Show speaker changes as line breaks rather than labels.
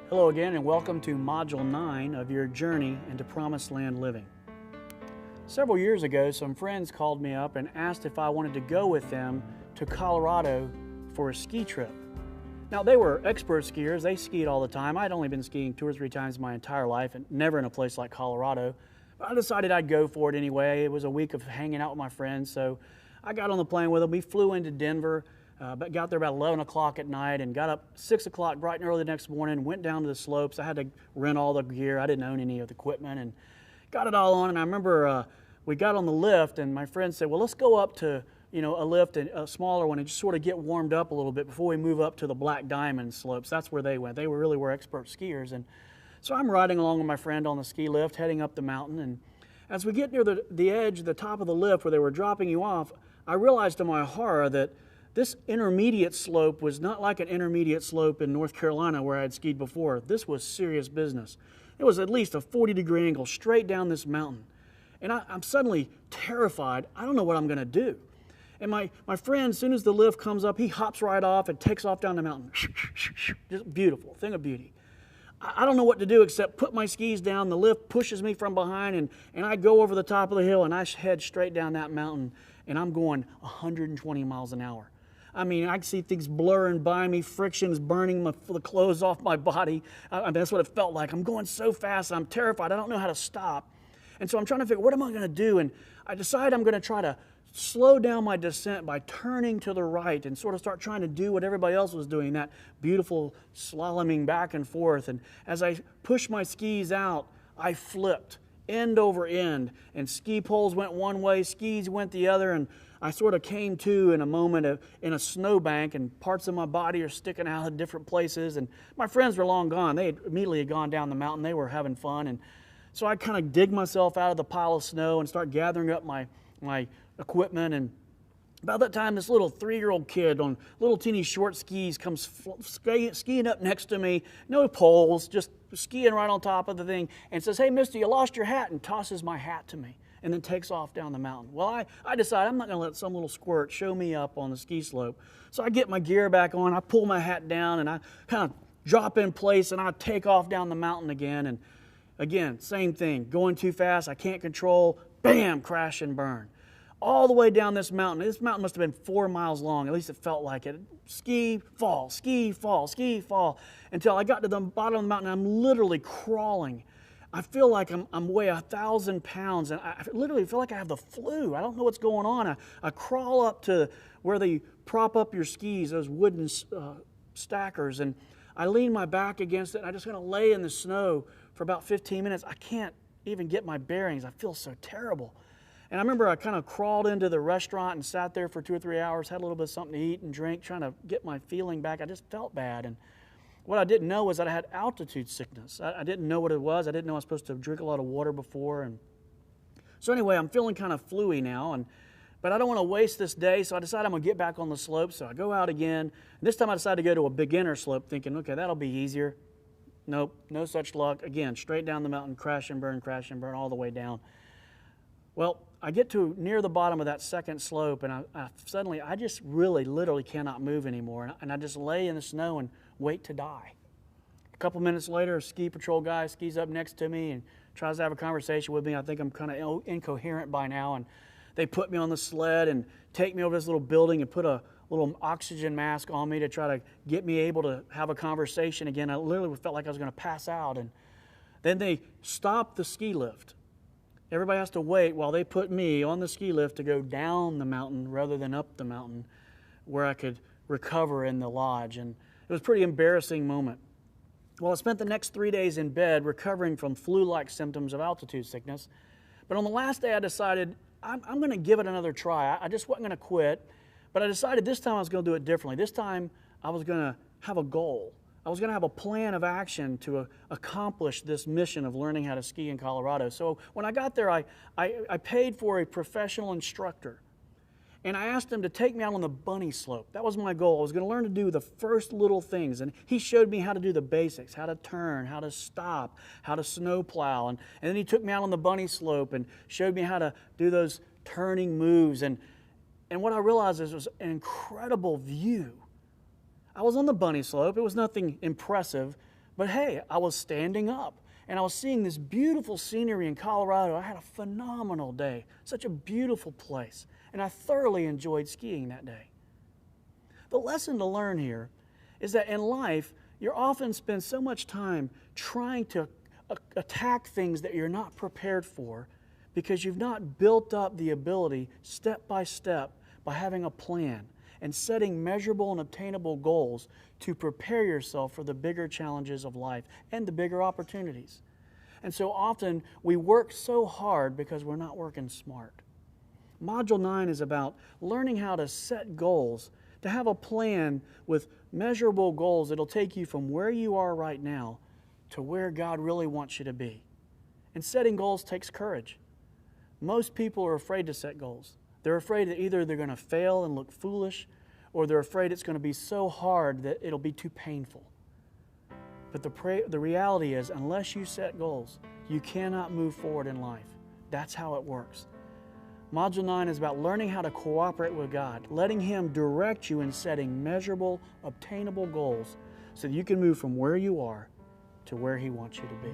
Hello again and welcome to Module 9 of your journey into Promised Land living. Several years ago, some friends called me up and asked if I wanted to go with them to Colorado for a ski trip. Now, they were expert skiers. They skied all the time. I'd only been skiing 2 or 3 times my entire life and never in a place like Colorado. But I decided I'd go for it anyway. It was a week of hanging out with my friends, so I got on the plane with them. We flew into Denver. But got there about 11 o'clock at night and got up 6 o'clock bright and early the next morning, went down to the slopes. I had to rent all the gear. I didn't own any of the equipment and got it all on. And I remember we got on the lift and my friend said, well, let's go up to a lift, a smaller one, and just sort of get warmed up a little bit before we move up to the Black Diamond slopes. That's where they went. They really were expert skiers. And so I'm riding along with my friend on the ski lift, heading up the mountain. And as we get near the edge, the top of the lift where they were dropping you off, I realized to my horror that this intermediate slope was not like an intermediate slope in North Carolina where I had skied before. This was serious business. It was at least a 40-degree angle straight down this mountain. And I'm suddenly terrified. I don't know what I'm going to do. And my friend, as soon as the lift comes up, he hops right off and takes off down the mountain. Just beautiful, thing of beauty. I don't know what to do except put my skis down. The lift pushes me from behind, and I go over the top of the hill, and I head straight down that mountain, and I'm going 120 miles an hour. I mean, I can see things blurring by me, friction is burning the clothes off my body. That's what it felt like. I'm going so fast, I'm terrified. I don't know how to stop. And so I'm trying to figure, what am I going to do? And I decide I'm going to try to slow down my descent by turning to the right and sort of start trying to do what everybody else was doing, that beautiful slaloming back and forth. And as I pushed my skis out, I flipped end over end, and ski poles went one way, skis went the other, and I sort of came to in a moment in a snowbank, and parts of my body are sticking out in different places. And my friends were long gone. They had immediately gone down the mountain. They were having fun. And so I kind of dig myself out of the pile of snow and start gathering up my equipment. And about that time, this little 3-year-old kid on little teeny short skis comes skiing up next to me. No poles, just skiing right on top of the thing, and says, "Hey, mister, you lost your hat," and tosses my hat to me, and then takes off down the mountain. Well, I decide I'm not going to let some little squirt show me up on the ski slope. So I get my gear back on, I pull my hat down, and I kind of drop in place, and I take off down the mountain again. And again, same thing, going too fast, I can't control, bam, crash and burn. All the way down this mountain. This mountain must have been 4 miles long, at least it felt like it. Ski, fall, ski, fall, ski, fall, until I got to the bottom of the mountain. I'm literally crawling. I feel like I'm weigh 1,000 pounds, and I literally feel like I have the flu. I don't know what's going on. I crawl up to where they prop up your skis, those wooden stackers, and I lean my back against it, and I just kind of lay in the snow for about 15 minutes. I can't even get my bearings. I feel so terrible. And I remember I kind of crawled into the restaurant and sat there for 2 or 3 hours, had a little bit of something to eat and drink, trying to get my feeling back. I just felt bad. And what I didn't know was that I had altitude sickness. I didn't know what it was. I didn't know I was supposed to drink a lot of water before. And so anyway, I'm feeling kind of fluey now, but I don't want to waste this day, so I decided I'm going to get back on the slope. So I go out again. And this time I decided to go to a beginner slope, thinking, okay, that'll be easier. Nope, no such luck. Again, straight down the mountain, crash and burn all the way down. Well, I get to near the bottom of that second slope, and suddenly I just really, literally cannot move anymore. And I just lay in the snow and wait to die. A couple minutes later, a ski patrol guy skis up next to me and tries to have a conversation with me. I think I'm kind of incoherent by now. And they put me on the sled and take me over this little building and put a little oxygen mask on me to try to get me able to have a conversation again. I literally felt like I was going to pass out. And then they stopped the ski lift. Everybody has to wait while they put me on the ski lift to go down the mountain rather than up the mountain where I could recover in the lodge. And it was a pretty embarrassing moment. Well, I spent the next 3 days in bed recovering from flu-like symptoms of altitude sickness. But on the last day, I decided I'm going to give it another try. I just wasn't going to quit. But I decided this time I was going to do it differently. This time I was going to have a goal. I was going to have a plan of action to accomplish this mission of learning how to ski in Colorado. So when I got there, I paid for a professional instructor. And I asked him to take me out on the bunny slope. That was my goal. I was going to learn to do the first little things. And he showed me how to do the basics, how to turn, how to stop, how to snow plow. And then he took me out on the bunny slope and showed me how to do those turning moves. And what I realized is it was an incredible view. I was on the bunny slope. It was nothing impressive, But hey, I was standing up and I was seeing this beautiful scenery in Colorado. I had a phenomenal day, such a beautiful place, and I thoroughly enjoyed skiing that day. The lesson to learn here is that in life, you often spend so much time trying to attack things that you're not prepared for because you've not built up the ability step by step by having a plan and setting measurable and obtainable goals to prepare yourself for the bigger challenges of life and the bigger opportunities. And so often we work so hard because we're not working smart. Module 9 is about learning how to set goals, to have a plan with measurable goals that'll take you from where you are right now to where God really wants you to be. And setting goals takes courage. Most people are afraid to set goals. They're afraid that either they're going to fail and look foolish, or they're afraid it's going to be so hard that it'll be too painful. But the reality is, unless you set goals, you cannot move forward in life. That's how it works. Module 9 is about learning how to cooperate with God, letting Him direct you in setting measurable, obtainable goals so that you can move from where you are to where He wants you to be.